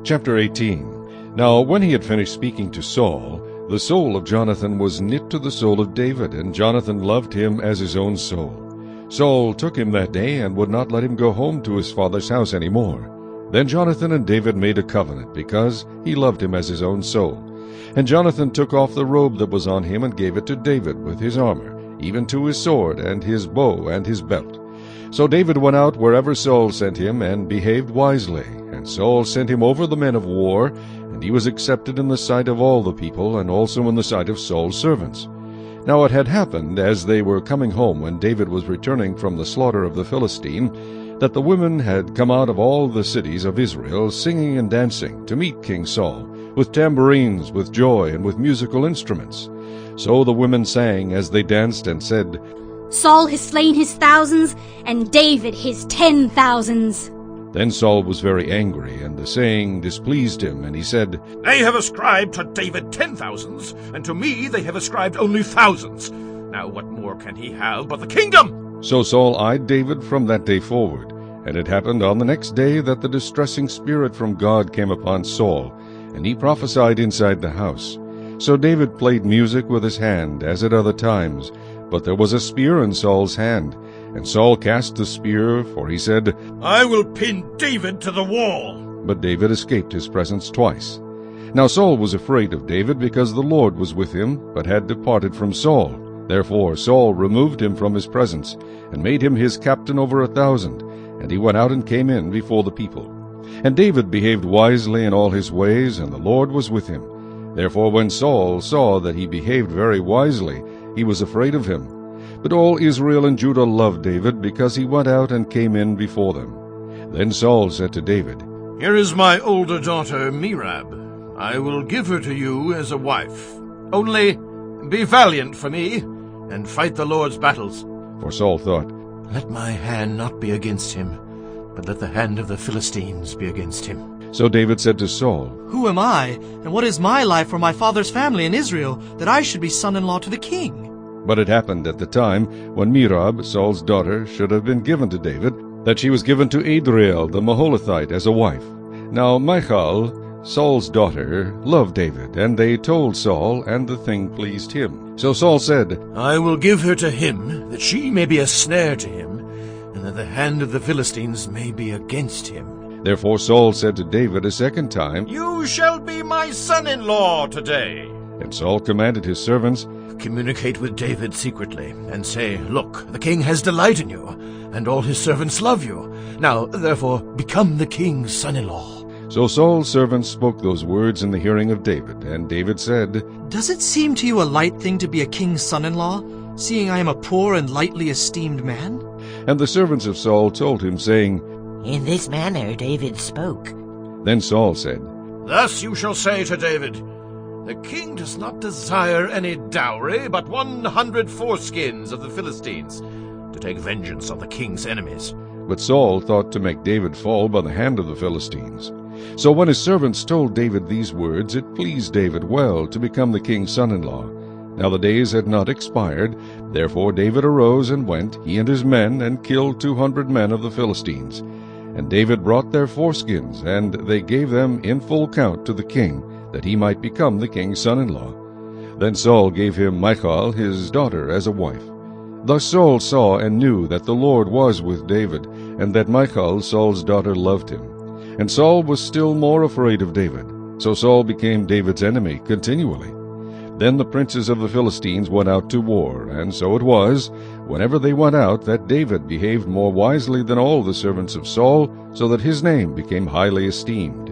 Chapter 18. Now when he had finished speaking to Saul, the soul of Jonathan was knit to the soul of David, and Jonathan loved him as his own soul. Saul took him that day, and would not let him go home to his father's house any more. Then Jonathan and David made a covenant, because he loved him as his own soul. And Jonathan took off the robe that was on him, and gave it to David with his armor, even to his sword, and his bow, and his belt. So David went out wherever Saul sent him, and behaved wisely. And Saul sent him over the men of war, and he was accepted in the sight of all the people, and also in the sight of Saul's servants. Now it had happened, as they were coming home when David was returning from the slaughter of the Philistine, that the women had come out of all the cities of Israel, singing and dancing, to meet King Saul, with tambourines, with joy, and with musical instruments. So the women sang as they danced, and said, Saul has slain his thousands, and David his 10,000s. Then Saul was very angry, and the saying displeased him, and he said, They have ascribed to David 10,000s, and to me they have ascribed only thousands. Now what more can he have but the kingdom? So Saul eyed David from that day forward. And it happened on the next day that the distressing spirit from God came upon Saul, and he prophesied inside the house. So David played music with his hand, as at other times, but there was a spear in Saul's hand. And Saul cast the spear, for he said, I will pin David to the wall. But David escaped his presence twice. Now Saul was afraid of David, because the Lord was with him, but had departed from Saul. Therefore Saul removed him from his presence, and made him his captain over 1,000. And he went out and came in before the people. And David behaved wisely in all his ways, and the Lord was with him. Therefore when Saul saw that he behaved very wisely, he was afraid of him. But all Israel and Judah loved David, because he went out and came in before them. Then Saul said to David, Here is my older daughter Merab. I will give her to you as a wife. Only be valiant for me, and fight the Lord's battles. For Saul thought, Let my hand not be against him, but let the hand of the Philistines be against him. So David said to Saul, Who am I, and what is my life or my father's family in Israel, that I should be son-in-law to the king? But it happened at the time when Merab, Saul's daughter, should have been given to David, that she was given to Adriel the Maholathite as a wife. Now Michal, Saul's daughter, loved David, and they told Saul, and the thing pleased him. So Saul said, I will give her to him, that she may be a snare to him, and that the hand of the Philistines may be against him. Therefore Saul said to David a second time, You shall be my son-in-law today. And Saul commanded his servants, Communicate with David secretly, and say, Look, the king has delight in you, and all his servants love you. Now, therefore, become the king's son-in-law. So Saul's servants spoke those words in the hearing of David. And David said, Does it seem to you a light thing to be a king's son-in-law, seeing I am a poor and lightly esteemed man? And the servants of Saul told him, saying, In this manner David spoke. Then Saul said, Thus you shall say to David, The king does not desire any dowry, but 100 foreskins of the Philistines, to take vengeance on the king's enemies. But Saul thought to make David fall by the hand of the Philistines. So when his servants told David these words, it pleased David well to become the king's son-in-law. Now the days had not expired. Therefore David arose and went, he and his men, and killed 200 men of the Philistines. And David brought their foreskins, and they gave them in full count to the king, that he might become the king's son-in-law. Then Saul gave him Michal his daughter as a wife. Thus Saul saw and knew that the Lord was with David, and that Michal, Saul's daughter, loved him. And Saul was still more afraid of David. So Saul became David's enemy continually. Then the princes of the Philistines went out to war, and so it was, whenever they went out, that David behaved more wisely than all the servants of Saul, so that his name became highly esteemed.